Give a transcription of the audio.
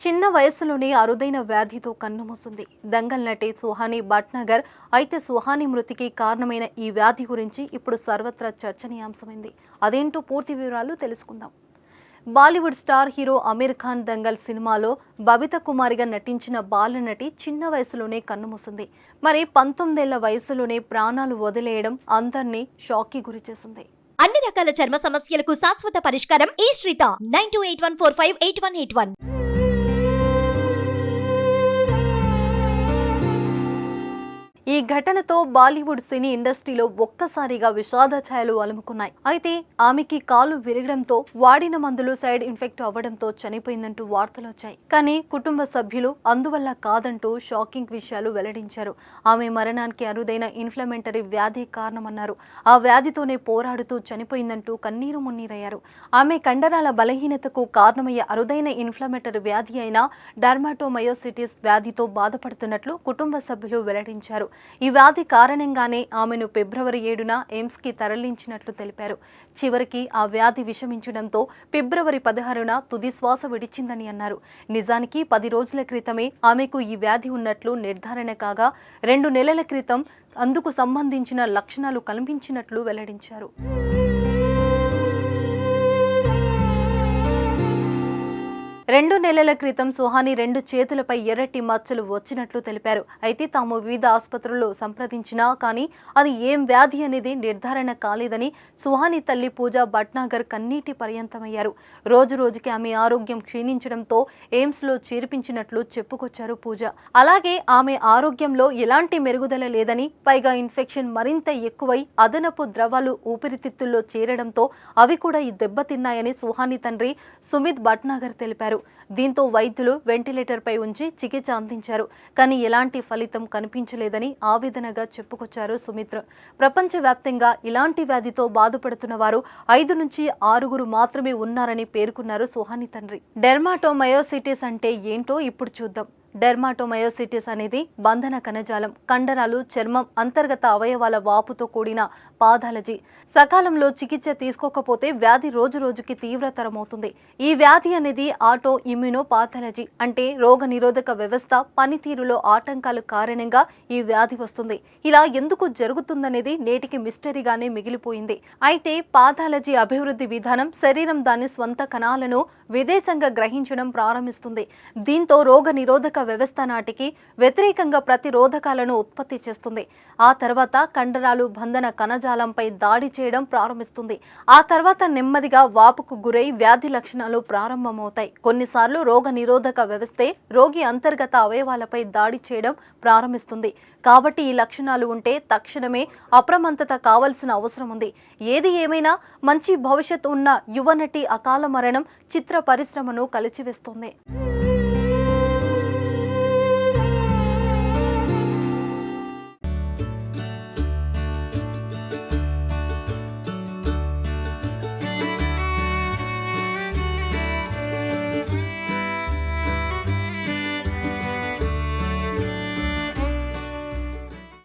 చిన్న వయసులోనే అరుదైన వ్యాధితో కన్నుమూసింది దంగల్ నటి సుహానీ భట్నాగర్. అయితే సుహానీ మృతికి కారణమైన ఈ వ్యాధి గురించి ఇప్పుడు సర్వత్రా చర్చనీయాంశమైంది. అదేంటో పూర్తి వివరాలు తెలుసుకుందాం. బాలీవుడ్ స్టార్ హీరో అమీర్ ఖాన్ దంగల్ సినిమాలో బబితా కుమారిగా నటించిన బాలనటి చిన్న వయసులోనే కన్నుమూసింది. మరి 19 ఏళ్ల వయసులోనే ప్రాణాలు వదిలేయడం అందరినీ షాక్కి గురిచేసింది. అన్ని రకాల చర్మ సమస్యలకు శాశ్వత పరిష్కారం ఈ శ్రీత 9281458181. ఈ ఘటనతో బాలీవుడ్ సినీ ఇండస్ట్రీలో ఒక్కసారిగా విషాద ఛాయలు అలుముకున్నాయి. అయితే ఆమెకి కాలు విరగడంతో వాడిన మందులు సైడ్ ఇన్ఫెక్ట్ అవ్వడంతో చనిపోయిందంటూ వార్తలు వచ్చాయి. కానీ కుటుంబ సభ్యులు అందువల్ల కాదంటూ షాకింగ్ విషయాలు వెల్లడించారు. ఆమె మరణానికి అరుదైన ఇన్ఫ్లమేటరీ వ్యాధి కారణమన్నారు. ఆ వ్యాధితోనే పోరాడుతూ చనిపోయిందంటూ కన్నీరు మున్నీరయ్యారు. ఆమె కండరాల బలహీనతకు కారణమయ్యే అరుదైన ఇన్ఫ్లమేటరీ వ్యాధి అయిన డర్మాటోమయోసిటిస్ వ్యాధితో బాధపడుతున్నట్లు కుటుంబ సభ్యులు వెల్లడించారు. ఈ వ్యాధి కారణంగానే ఆమెను ఫిబ్రవరి 7న ఎయిమ్స్కి తరలించినట్లు తెలిపారు. చివరికి ఆ వ్యాధి విషమించడంతో ఫిబ్రవరి 16న తుది శ్వాస విడిచిందని అన్నారు. నిజానికి 10 రోజుల క్రితమే ఆమెకు ఈ వ్యాధి ఉన్నట్లు నిర్ధారణ కాగా 2 నెలల క్రితం అందుకు సంబంధించిన లక్షణాలు కనిపించినట్లు వెల్లడించారు. 2 నెలల క్రితం సుహానీ 2 చేతులపై ఎర్రటి మచ్చలు వచ్చినట్లు తెలిపారు. అయితే తాము వివిధ ఆసుపత్రుల్లో సంప్రదించినా కానీ అది ఏం వ్యాధి అనేది నిర్ధారణ కాలేదని సుహానీ తల్లి పూజా భట్నాగర్ కన్నీటి పర్యంతమయ్యారు. రోజు రోజుకి ఆమె ఆరోగ్యం క్షీణించడంతో ఎయిమ్స్లో చేర్పించినట్లు చెప్పుకొచ్చారు పూజ. అలాగే ఆమె ఆరోగ్యంలో ఎలాంటి మెరుగుదల లేదని, పైగా ఇన్ఫెక్షన్ మరింత ఎక్కువై అదనపు ద్రవాలు ఊపిరితిత్తుల్లో చేరడంతో అవి కూడా దెబ్బతిన్నాయని సుహానీ తండ్రి సుమిత్ భట్నాగర్ తెలిపారు. దీంతో వైద్యులు వెంటిలేటర్ పై ఉంచి చికిత్స అందించారు. కానీ ఎలాంటి ఫలితం కనిపించలేదని ఆవేదనగా చెప్పుకొచ్చారు సుమిత్. ప్రపంచవ్యాప్తంగా ఇలాంటి వ్యాధితో బాధపడుతున్న వారు 5 నుంచి 6 మాత్రమే ఉన్నారని పేర్కొన్నారు సుహానీ తండ్రి. డెర్మాటోమయోసిటిస్ అంటే ఏంటో ఇప్పుడు చూద్దాం. డెర్మాటోమయోసిటిస్ అనేది బంధన కణజాలం, కండరాలు, చర్మం, అంతర్గత అవయవాల వాపుతో కూడిన పాథాలజీ. సకాలంలో చికిత్స తీసుకోకపోతే వ్యాధి రోజు రోజుకి తీవ్రతరమవుతుంది. ఈ వ్యాధి అనేది ఆటో ఇమ్యూనోపాథాలజీ, అంటే రోగ నిరోధక వ్యవస్థ పనితీరులో ఆటంకాల కారణంగా ఈ వ్యాధి వస్తుంది. ఇలా ఎందుకు జరుగుతుందనేది నేటికి మిస్టరీగానే మిగిలిపోయింది. అయితే పాథాలజీ అభివృద్ధి విధానం శరీరం దాని స్వంత కణాలను విదేశంగా గ్రహించడం ప్రారంభిస్తుంది. దీంతో రోగ నిరోధక వ్యవస్థ నాటికి వ్యతిరేకంగా ప్రతిరోధకాలను ఉత్పత్తి చేస్తుంది. ఆ తర్వాత కండరాలు బంధన కణజాలంపై దాడి చేయడం ప్రారంభిస్తుంది. ఆ తర్వాత నెమ్మదిగా వాపుకు గురై వ్యాధి లక్షణాలు ప్రారంభమవుతాయి. కొన్నిసార్లు రోగ నిరోధక వ్యవస్థే రోగి అంతర్గత అవయవాలపై దాడి చేయడం ప్రారంభిస్తుంది. కాబట్టి ఈ లక్షణాలు ఉంటే తక్షణమే అప్రమత్తత కావాల్సిన అవసరం ఉంది. ఏది ఏమైనా మంచి భవిష్యత్తు ఉన్న యువ నటి అకాల మరణం చిత్ర పరిశ్రమను కలిచివేస్తోంది.